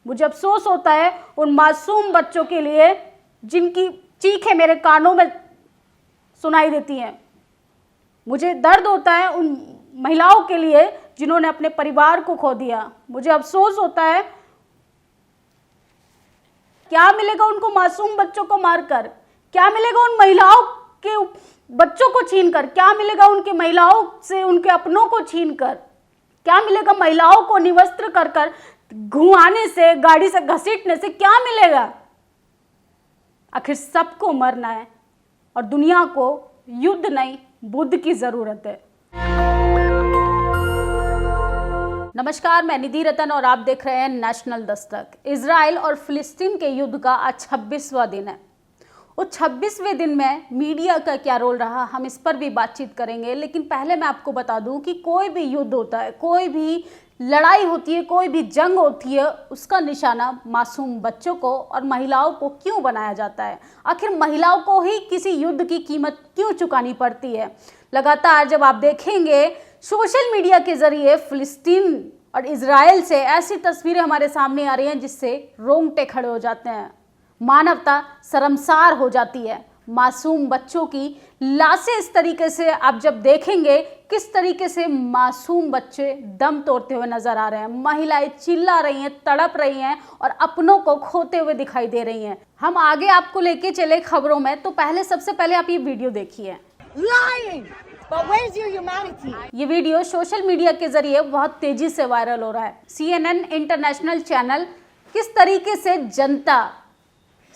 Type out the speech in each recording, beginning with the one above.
मुझे अफसोस होता है उन मासूम बच्चों के लिए जिनकी चीखें मेरे कानों में सुनाई देती हैं। मुझे दर्द होता है उन महिलाओं के लिए जिन्होंने अपने परिवार को खो दिया। मुझे अफसोस होता है, क्या मिलेगा उनको मासूम बच्चों को मारकर? क्या मिलेगा उन महिलाओं के बच्चों को छीनकर? क्या मिलेगा उनके महिलाओं से उनके अपनों को छीनकर? क्या मिलेगा महिलाओं को निवस्त्र कर कर घुमाने से, गाड़ी से घसीटने से क्या मिलेगा? आखिर सबको मरना है और दुनिया को युद्ध नहीं बुद्ध की जरूरत है। नमस्कार, मैं निधि रतन और आप देख रहे हैं नेशनल दस्तक। इजराइल और फिलिस्तीन के युद्ध का आज 26वां दिन है। उस 26वें दिन में मीडिया का क्या रोल रहा, हम इस पर भी बातचीत करेंगे। लेकिन पहले मैं आपको बता दूं कि कोई भी युद्ध होता है, कोई भी लड़ाई होती है, कोई भी जंग होती है, उसका निशाना मासूम बच्चों को और महिलाओं को क्यों बनाया जाता है? आखिर महिलाओं को ही किसी युद्ध की कीमत क्यों चुकानी पड़ती है? लगातार जब आप देखेंगे सोशल मीडिया के जरिए फिलिस्तीन और इजराइल से ऐसी तस्वीरें हमारे सामने आ रही हैं जिससे रोंगटे खड़े हो जाते हैं, मानवता शर्मसार हो जाती है। मासूम बच्चों की लाशें इस तरीके से आप जब देखेंगे, किस तरीके से मासूम बच्चे दम तोड़ते हुए नजर आ रहे हैं। महिलाएं चिल्ला रही हैं, तड़प रही हैं और अपनों को खोते हुए दिखाई दे रही हैं। हम आगे आपको लेके चले खबरों में, तो सबसे पहले आप ये वीडियो देखिए। But where's your humanity? ये वीडियो सोशल मीडिया के जरिए बहुत तेजी से वायरल हो रहा है। CNN इंटरनेशनल चैनल किस तरीके से जनता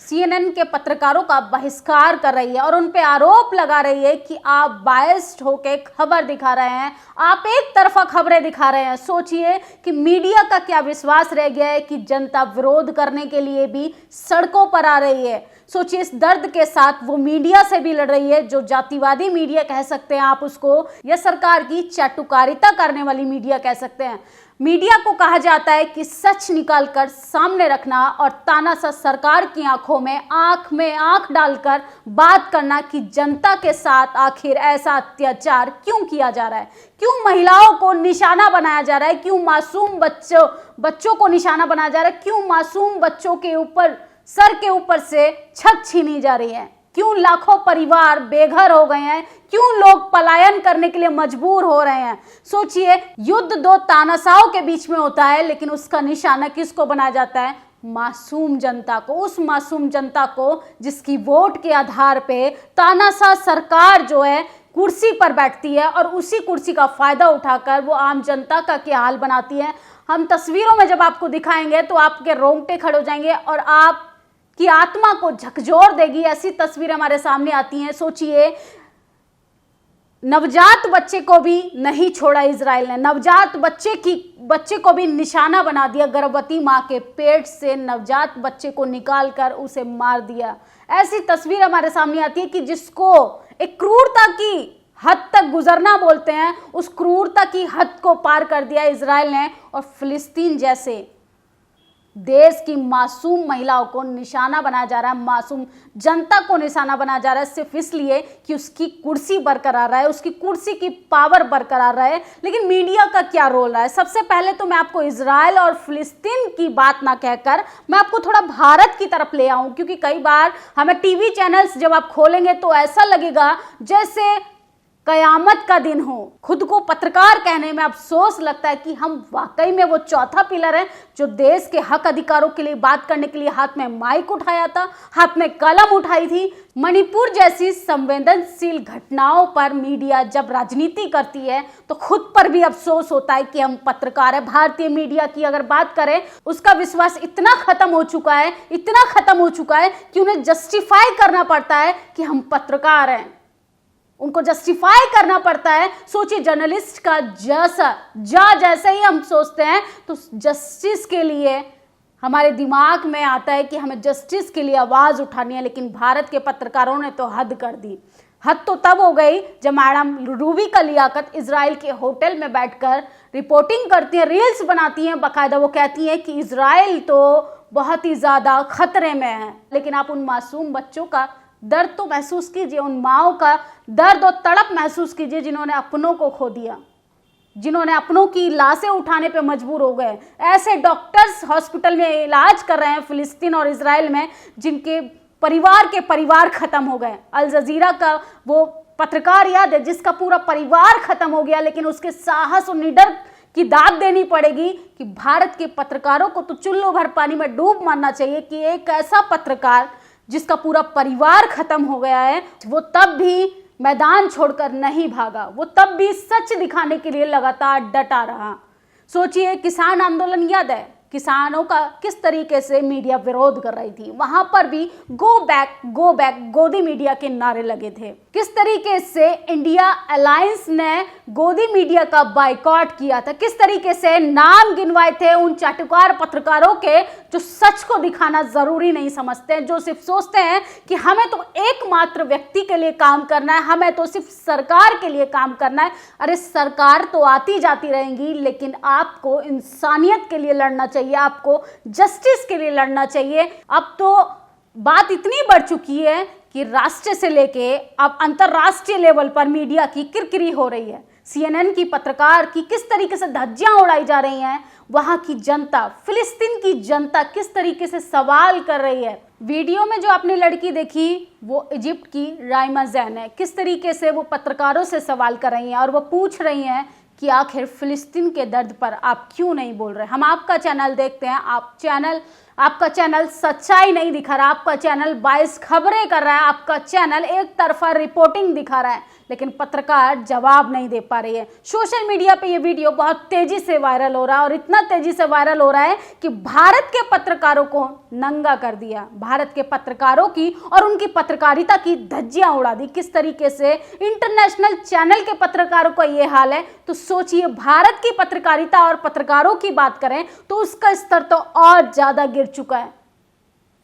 CNN के पत्रकारों का बहिष्कार कर रही है और उन पे आरोप लगा रही है कि आप बायस्ड होके खबर दिखा रहे हैं, आप एक तरफा खबरें दिखा रहे हैं। सोचिए कि मीडिया का क्या विश्वास रह गया है कि जनता विरोध करने के लिए भी सड़कों पर आ रही है। सोचिए इस दर्द के साथ वो मीडिया से भी लड़ रही है, जो जातिवादी मीडिया कह सकते हैं आप उसको, या सरकार की चाटुकारिता करने वाली मीडिया कह सकते हैं। मीडिया को कहा जाता है कि सच निकालकर सामने रखना और तानाशाह सरकार की आंखों में आंख डालकर बात करना कि जनता के साथ आखिर ऐसा अत्याचार क्यों किया जा रहा है, क्यों महिलाओं को निशाना बनाया जा रहा है, क्यों मासूम बच्चों को निशाना बनाया जा रहा है, क्यों मासूम बच्चों के ऊपर, सर के ऊपर से छत छीनी जा रही है, क्यों लाखों परिवार बेघर हो गए हैं, क्यों लोग पलायन करने के लिए मजबूर हो रहे हैं। सोचिए, युद्ध दो तानाशाहों के बीच में होता है, लेकिन उसका निशाना किसको बनाया जाता है? मासूम जनता को। उस मासूम जनता को जिसकी वोट के आधार पे तानाशाह सरकार जो है कुर्सी पर बैठती है और उसी कुर्सी का फायदा उठाकर वो आम जनता का क्या हाल बनाती है। हम तस्वीरों में जब आपको दिखाएंगे तो आपके रोंगटे खड़े हो जाएंगे और आप की आत्मा को झकझोर देगी। ऐसी तस्वीरें हमारे सामने आती हैं। सोचिए, नवजात बच्चे को भी नहीं छोड़ा इजराइल ने, नवजात बच्चे को भी निशाना बना दिया। गर्भवती मां के पेट से नवजात बच्चे को निकालकर उसे मार दिया। ऐसी तस्वीर हमारे सामने आती है कि जिसको एक क्रूरता की हद तक गुजरना बोलते हैं, उस क्रूरता की हद को पार कर दिया इजराइल ने। और फिलिस्तीन जैसे देश की मासूम महिलाओं को निशाना बनाया जा रहा है, मासूम जनता को निशाना बनाया जा रहा है, सिर्फ इसलिए कि उसकी कुर्सी बरकरार रहे, उसकी कुर्सी की पावर बरकरार रहे। लेकिन मीडिया का क्या रोल रहा है? सबसे पहले तो मैं आपको इजराइल और फिलिस्तीन की बात ना कहकर मैं आपको थोड़ा भारत की तरफ ले आऊं, क्योंकि कई बार हमें टीवी चैनल्स जब आप खोलेंगे तो ऐसा लगेगा जैसे कयामत का दिन हो। खुद को पत्रकार कहने में अफसोस लगता है कि हम वाकई में वो चौथा पिलर है जो देश के हक अधिकारों के लिए बात करने के लिए हाथ में माइक उठाया था, हाथ में कलम उठाई थी। मणिपुर जैसी संवेदनशील घटनाओं पर मीडिया जब राजनीति करती है तो खुद पर भी अफसोस होता है कि हम पत्रकार हैं। भारतीय मीडिया की अगर बात करें, उसका विश्वास इतना खत्म हो चुका है कि उन्हें जस्टिफाई करना पड़ता है कि हम पत्रकार हैं, उनको जस्टिफाई करना पड़ता है। सोचिए, जर्नलिस्ट का जैसे ही हम सोचते हैं तो जस्टिस के लिए हमारे दिमाग में आता है कि हमें जस्टिस के लिए आवाज उठानी है। लेकिन भारत के पत्रकारों ने तो हद कर दी। हद तो तब हो गई जब मैडम रूबी का लियाकत इजराइल के होटल में बैठकर रिपोर्टिंग करती हैं, रील्स बनाती हैं। बाकायदा वो कहती हैं कि इजराइल तो बहुत ही ज्यादा खतरे में है। लेकिन आप उन मासूम बच्चों का दर्द तो महसूस कीजिए, उन माओं का दर्द और तड़प महसूस कीजिए जिन्होंने अपनों को खो दिया। जिन्होंने अपनों की लाशें उठाने पे मजबूर हो गए। ऐसे डॉक्टर्स हॉस्पिटल में इलाज कर रहे हैं फिलिस्तीन और इजराइल में, जिनके परिवार के परिवार खत्म हो गए। अल जजीरा का वो पत्रकार याद है जिसका पूरा परिवार खत्म हो गया, लेकिन उसके साहस और निडर की दाद देनी पड़ेगी कि भारत के पत्रकारों को तो चुल्लू भर पानी में डूब मरना चाहिए कि एक ऐसा पत्रकार जिसका पूरा परिवार खत्म हो गया है, वो तब भी मैदान छोड़कर नहीं भागा, वो तब भी सच दिखाने के लिए लगातार डटा रहा। सोचिए, किसान आंदोलन याद है, किसानों का किस तरीके से मीडिया विरोध कर रही थी, वहां पर भी गो बैक गोदी मीडिया के नारे लगे थे। किस तरीके से इंडिया अलायंस ने गोदी मीडिया का बायकॉट किया था, किस तरीके से नाम गिनवाए थे उन चाटुकार पत्रकारों के जो सच को दिखाना जरूरी नहीं समझते हैं, जो सिर्फ सोचते हैं कि हमें तो एकमात्र व्यक्ति के लिए काम करना है, हमें तो सिर्फ सरकार के लिए काम करना है। अरे सरकार तो आती जाती रहेंगी, लेकिन आपको इंसानियत के लिए लड़ना चाहिए, आपको जस्टिस के लिए लड़ना चाहिए। अब तो बात इतनी बढ़ चुकी है कि राष्ट्र से लेके अब अंतरराष्ट्रीय लेवल पर मीडिया की किरकिरी हो रही है। CNN की पत्रकार की किस तरीके से धज्जियां उड़ाई जा रही हैं, वहां की जनता, फिलिस्तीन की जनता किस तरीके से सवाल कर रही है। वीडियो में जो आपने लड़की देखी वो इजिप्ट की राइमा जैन है। किस तरीके से वो पत्रकारों से सवाल कर रही हैं और वो पूछ रही हैं कि आखिर फिलिस्तीन के दर्द पर आप क्यों नहीं बोल रहे। हम आपका चैनल देखते हैं, आपका चैनल सच्चाई नहीं दिखा रहा, आपका चैनल बायस खबरें कर रहा है, आपका चैनल एक तरफा रिपोर्टिंग दिखा रहा है, लेकिन पत्रकार जवाब नहीं दे पा रही है। सोशल मीडिया पे ये वीडियो बहुत तेजी से वायरल हो रहा है और इतना तेजी से वायरल हो रहा है कि भारत के पत्रकारों को नंगा कर दिया, भारत के पत्रकारों की और उनकी पत्रकारिता की धज्जियां उड़ा दी। किस तरीके से इंटरनेशनल चैनल के पत्रकारों का ये हाल है, तो सोचिए भारत की पत्रकारिता और पत्रकारों की बात करें तो उसका स्तर तो और ज्यादा गिर चुका है।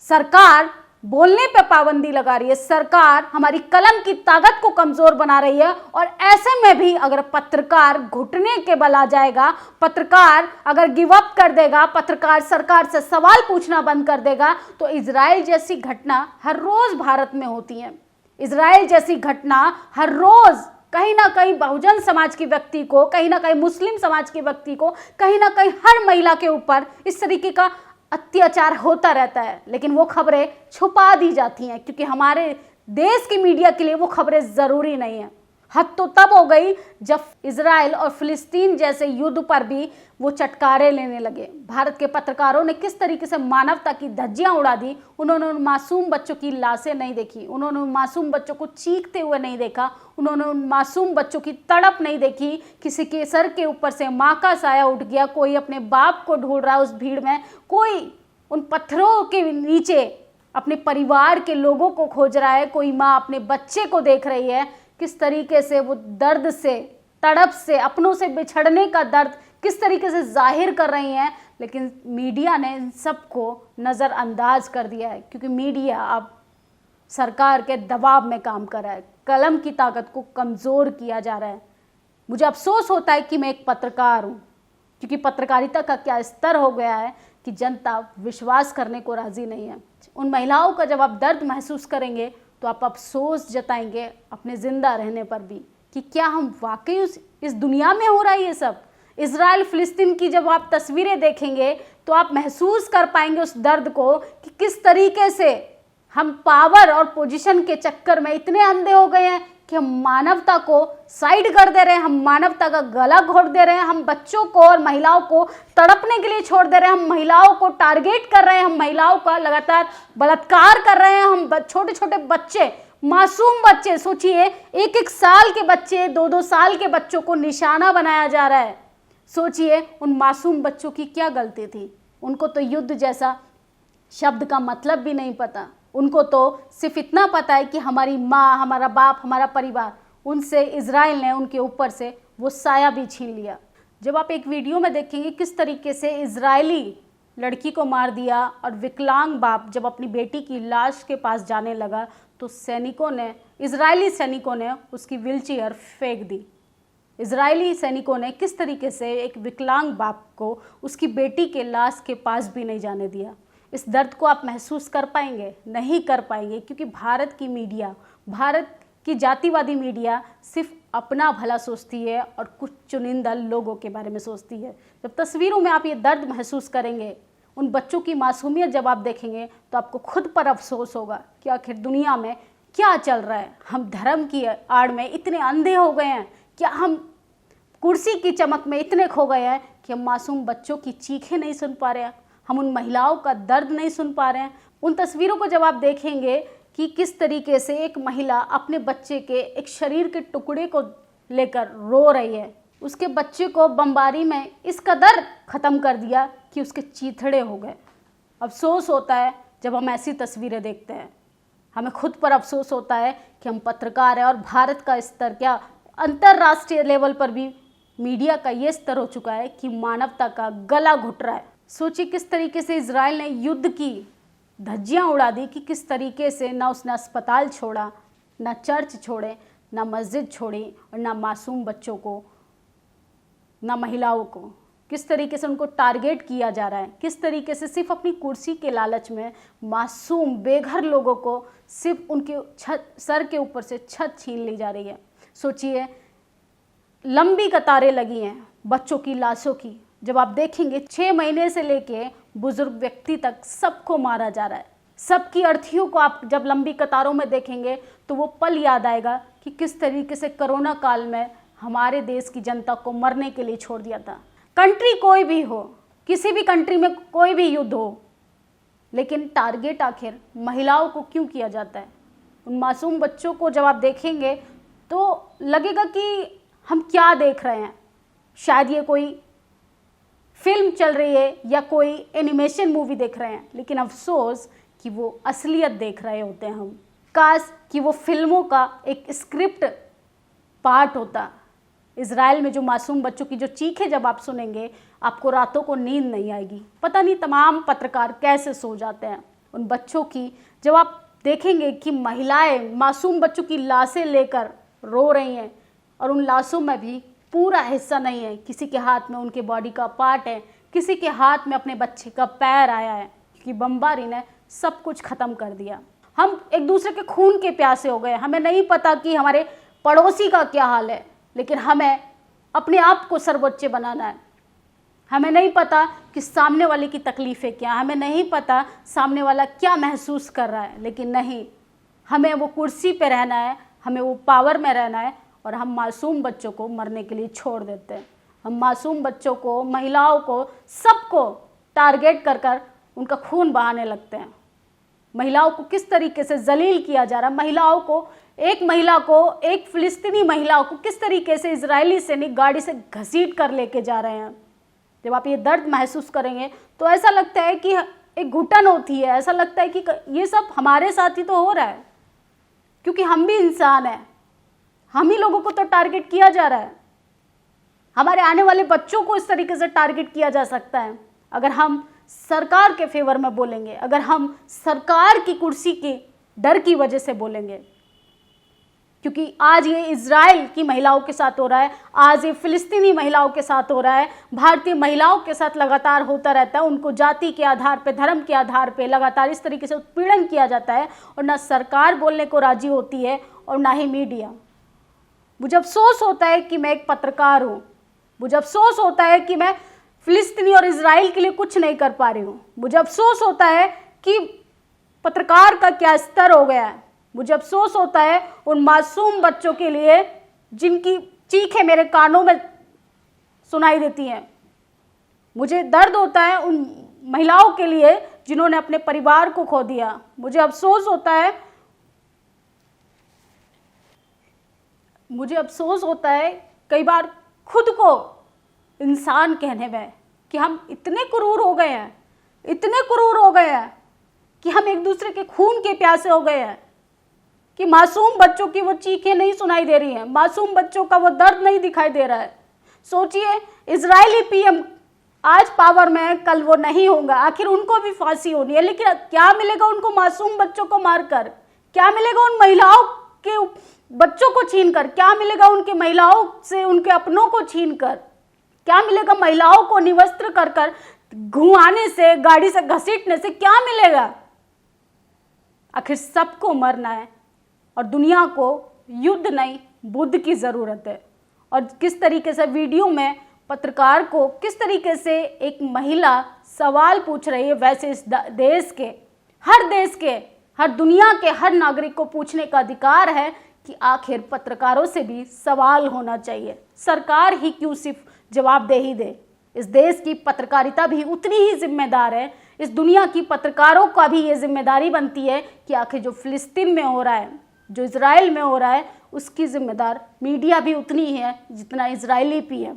सरकार बोलने पे पाबंदी लगा रही है, सरकार हमारी कलम की ताकत को कमजोर बना रही है, और ऐसे में भी अगर पत्रकार घुटने के बल आ जाएगा, पत्रकार अगर गिव अप कर देगा, पत्रकार सरकार से सवाल पूछना बंद कर देगा, तो इजराइल जैसी घटना हर रोज भारत में होती है। इजराइल जैसी घटना हर रोज कहीं ना कहीं बहुजन समाज के व्यक्ति को, कहीं ना कहीं मुस्लिम समाज के व्यक्ति को, कहीं ना कहीं हर महिला के ऊपर इस तरीके का अत्याचार होता रहता है, लेकिन वो खबरें छुपा दी जाती हैं क्योंकि हमारे देश की मीडिया के लिए वो खबरें जरूरी नहीं है। हद तो तब हो गई जब इजराइल और फिलिस्तीन जैसे युद्ध पर भी वो चटकारे लेने लगे। भारत के पत्रकारों ने किस तरीके से मानवता की धज्जियां उड़ा दी। उन्होंने उन मासूम बच्चों की लाशें नहीं देखी, उन्होंने उन मासूम बच्चों को चीखते हुए नहीं देखा, उन्होंने उन मासूम बच्चों की तड़प नहीं देखी। किसी के सर के ऊपर से माँ का साया उठ गया, कोई अपने बाप को ढूंढ रहा है उस भीड़ में, कोई उन पत्थरों के नीचे अपने परिवार के लोगों को खोज रहा है, कोई माँ अपने बच्चे को देख रही है। किस तरीके से वो दर्द से, तड़प से, अपनों से बिछड़ने का दर्द किस तरीके से जाहिर कर रही हैं, लेकिन मीडिया ने इन सबको नज़रअंदाज कर दिया है क्योंकि मीडिया अब सरकार के दबाव में काम कर रहा है, कलम की ताकत को कमज़ोर किया जा रहा है। मुझे अफसोस होता है कि मैं एक पत्रकार हूँ, क्योंकि पत्रकारिता का क्या स्तर हो गया है कि जनता विश्वास करने को राज़ी नहीं है। उन महिलाओं का जब आप दर्द महसूस करेंगे तो आप अफसोस जताएंगे अपने ज़िंदा रहने पर भी कि क्या हम वाकई इस दुनिया में हो रहा है ये सब। इजराइल फिलिस्तीन की जब आप तस्वीरें देखेंगे तो आप महसूस कर पाएंगे उस दर्द को कि किस तरीके से हम पावर और पोजीशन के चक्कर में इतने अंधे हो गए हैं कि हम मानवता को साइड कर दे रहे हैं, हम मानवता का गला घोट दे रहे हैं, हम बच्चों को और महिलाओं को तड़पने के लिए छोड़ दे रहे हैं, हम महिलाओं को टारगेट कर रहे हैं, हम महिलाओं का लगातार बलात्कार कर रहे हैं, हम छोटे छोटे बच्चे, मासूम बच्चे, सोचिए 1-1 साल के बच्चे, 2-2 साल के बच्चों को निशाना बनाया जा रहा है। सोचिए उन मासूम बच्चों की क्या गलती थी। उनको तो युद्ध जैसा शब्द का मतलब भी नहीं पता, उनको तो सिर्फ इतना पता है कि हमारी माँ, हमारा बाप, हमारा परिवार। उनसे इजराइल ने उनके ऊपर से वो साया भी छीन लिया। जब आप एक वीडियो में देखेंगे किस तरीके से इजरायली लड़की को मार दिया और विकलांग बाप जब अपनी बेटी की लाश के पास जाने लगा तो इजरायली सैनिकों ने उसकी व्हीलचेयर फेंक दी। इजरायली सैनिकों ने किस तरीके से एक विकलांग बाप को उसकी बेटी के लाश के पास भी नहीं जाने दिया। इस दर्द को आप महसूस कर पाएंगे? नहीं कर पाएंगे, क्योंकि भारत की मीडिया, भारत की जातिवादी मीडिया सिर्फ अपना भला सोचती है और कुछ चुनिंदा लोगों के बारे में सोचती है। जब तस्वीरों में आप ये दर्द महसूस करेंगे, उन बच्चों की मासूमियत जब आप देखेंगे, तो आपको खुद पर अफसोस होगा कि आखिर दुनिया में क्या चल रहा है। हम धर्म की आड़ में इतने अंधे हो गए हैं, क्या हम कुर्सी की चमक में इतने खो गए हैं कि हम मासूम बच्चों की चीखें नहीं सुन पा रहे हैं, हम उन महिलाओं का दर्द नहीं सुन पा रहे हैं। उन तस्वीरों को जब आप देखेंगे कि किस तरीके से एक महिला अपने बच्चे के एक शरीर के टुकड़े को लेकर रो रही है, उसके बच्चे को बमबारी में इस कदर ख़त्म कर दिया कि उसके चीथड़े हो गए। अफसोस होता है जब हम ऐसी तस्वीरें देखते हैं, हमें खुद पर अफसोस होता है कि हम पत्रकार हैं और भारत का स्तर क्या अंतर्राष्ट्रीय लेवल पर भी मीडिया का ये स्तर हो चुका है कि मानवता का गला घुट रहा है। सोचिए किस तरीके से इजराइल ने युद्ध की धज्जियां उड़ा दी कि किस तरीके से ना उसने अस्पताल छोड़ा, ना चर्च छोड़े, ना मस्जिद छोड़ी और ना मासूम बच्चों को, ना महिलाओं को। किस तरीके से उनको टारगेट किया जा रहा है, किस तरीके से सिर्फ अपनी कुर्सी के लालच में मासूम बेघर लोगों को सिर्फ उनके सर के ऊपर से छत छीन ली जा रही है। सोचिए लंबी कतारें लगी हैं बच्चों की लाशों की। जब आप देखेंगे 6 महीने से लेके बुजुर्ग व्यक्ति तक सबको मारा जा रहा है। सबकी अर्थियों को आप जब लंबी कतारों में देखेंगे तो वो पल याद आएगा कि किस तरीके से कोरोना काल में हमारे देश की जनता को मरने के लिए छोड़ दिया था। कंट्री कोई भी हो, किसी भी कंट्री में कोई भी युद्ध हो, लेकिन टारगेट आखिर महिलाओं को क्यों किया जाता है? उन मासूम बच्चों को जब आप देखेंगे तो लगेगा कि हम क्या देख रहे हैं। शायद ये कोई फिल्म चल रही है या कोई एनिमेशन मूवी देख रहे हैं, लेकिन अफसोस कि वो असलियत देख रहे होते हैं हम। काश कि वो फिल्मों का एक स्क्रिप्ट पार्ट होता। इजराइल में जो मासूम बच्चों की जो चीखें जब आप सुनेंगे, आपको रातों को नींद नहीं आएगी। पता नहीं तमाम पत्रकार कैसे सो जाते हैं। उन बच्चों की जब आप देखेंगे कि महिलाएं मासूम बच्चों की लाशें लेकर रो रही हैं और उन लाशों में भी पूरा हिस्सा नहीं है, किसी के हाथ में उनके बॉडी का पार्ट है, किसी के हाथ में अपने बच्चे का पैर आया है, क्योंकि बमबारी ने सब कुछ ख़त्म कर दिया। हम एक दूसरे के खून के प्यासे हो गए। हमें नहीं पता कि हमारे पड़ोसी का क्या हाल है, लेकिन हमें अपने आप को सर्वोच्च बनाना है। हमें नहीं पता कि सामने वाले की तकलीफ़ें क्या, हमें नहीं पता सामने वाला क्या महसूस कर रहा है, लेकिन नहीं, हमें वो कुर्सी पे रहना है, हमें वो पावर में रहना है और हम मासूम बच्चों को मरने के लिए छोड़ देते हैं। हम मासूम बच्चों को, महिलाओं को, सबको टारगेट कर कर उनका खून बहाने लगते हैं। महिलाओं को किस तरीके से जलील किया जा रहा है। महिलाओं को, एक महिला को, एक फिलिस्तीनी महिला को किस तरीके से इजरायली सैनिक गाड़ी से घसीट कर लेके जा रहे हैं। जब आप ये दर्द महसूस करेंगे तो ऐसा लगता है कि एक घुटन होती है, ऐसा लगता है कि ये सब हमारे साथ ही तो हो रहा है, क्योंकि हम भी इंसान हैं। हम ही लोगों को तो टारगेट किया जा रहा है। हमारे आने वाले बच्चों को इस तरीके से टारगेट किया जा सकता है अगर हम सरकार के फेवर में बोलेंगे, अगर हम सरकार की कुर्सी के डर की वजह से बोलेंगे। क्योंकि आज ये इजराइल की महिलाओं के साथ हो रहा है, आज ये फिलिस्तीनी महिलाओं के साथ हो रहा है, भारतीय महिलाओं के साथ लगातार होता रहता है। उनको जाति के आधार पे, धर्म के आधार पे लगातार इस तरीके से उत्पीड़न किया जाता है और ना सरकार बोलने को राजी होती है और ना ही मीडिया। मुझे अफसोस होता है कि मैं एक पत्रकार हूँ, मुझे अफसोस होता है कि मैं फिलिस्तीनी और इजराइल के लिए कुछ नहीं कर पा रही हूँ। मुझे अफसोस होता है कि पत्रकार का क्या स्तर हो गया है। मुझे अफसोस होता है उन मासूम बच्चों के लिए जिनकी चीखें मेरे कानों में सुनाई देती हैं। मुझे दर्द होता है उन महिलाओं के लिए जिन्होंने अपने परिवार को खो दिया। मुझे अफसोस होता है कई बार खुद को इंसान कहने में कि हम इतने क्रूर हो गए हैं, इतने क्रूर हो गए हैं कि हम एक दूसरे के खून के प्यासे हो गए हैं, कि मासूम बच्चों की वो चीखें नहीं सुनाई दे रही हैं, मासूम बच्चों का वो दर्द नहीं दिखाई दे रहा है। सोचिए इजरायली पीएम आज पावर में है, कल वो नहीं होगा, आखिर उनको भी फांसी होनी है, लेकिन क्या मिलेगा उनको मासूम बच्चों को मारकर? क्या मिलेगा उन महिलाओं के बच्चों को छीनकर? क्या मिलेगा उनके महिलाओं से उनके अपनों को छीनकर? क्या मिलेगा महिलाओं को निवस्त्र कर कर घुमाने से, गाड़ी से घसीटने से क्या मिलेगा? आखिर सबको मरना है और दुनिया को युद्ध नहीं बुद्ध की ज़रूरत है। और किस तरीके से वीडियो में पत्रकार को किस तरीके से एक महिला सवाल पूछ रही है, वैसे इस देश के हर दुनिया के हर नागरिक को पूछने का अधिकार है कि आखिर पत्रकारों से भी सवाल होना चाहिए। सरकार ही क्यों सिर्फ जवाबदेही दे, इस देश की पत्रकारिता भी उतनी ही जिम्मेदार है। इस दुनिया की पत्रकारों का भी ये जिम्मेदारी बनती है कि आखिर जो फिलिस्तीन में हो रहा है, जो इजराइल में हो रहा है, उसकी जिम्मेदार मीडिया भी उतनी ही है जितना इजरायली भी है।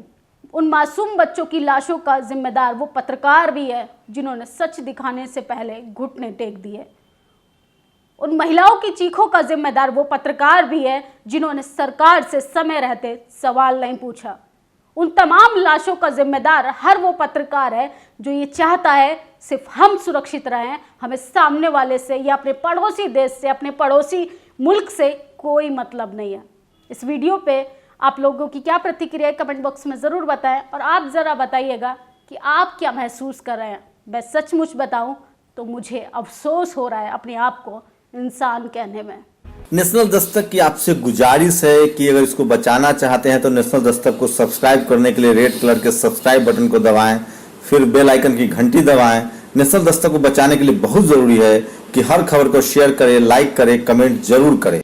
उन मासूम बच्चों की लाशों का जिम्मेदार वो पत्रकार भी है जिन्होंने सच दिखाने से पहले घुटने टेक दिए। उन महिलाओं की चीखों का जिम्मेदार वो पत्रकार भी है जिन्होंने सरकार से समय रहते सवाल नहीं पूछा। उन तमाम लाशों का जिम्मेदार हर वो पत्रकार है जो ये चाहता है सिर्फ हम सुरक्षित रहें, हमें सामने वाले से या अपने पड़ोसी देश से, अपने पड़ोसी मुल्क से कोई मतलब नहीं है। इस वीडियो पे आप लोगों की क्या प्रतिक्रिया है कमेंट बॉक्स में ज़रूर बताएं और आप ज़रा बताइएगा कि आप क्या महसूस कर रहे हैं। मैं सचमुच बताऊं तो मुझे अफसोस हो रहा है अपने आप को इंसान कहने में। नेशनल दस्तक की आपसे गुजारिश है कि अगर इसको बचाना चाहते हैं तो नेशनल दस्तक को सब्सक्राइब करने के लिए रेड कलर के सब्सक्राइब बटन को दबाएं, फिर बेल आइकन की घंटी दबाएं। नेशनल दस्तक को बचाने के लिए बहुत जरूरी है कि हर खबर को शेयर करें, लाइक करें, कमेंट जरूर करें।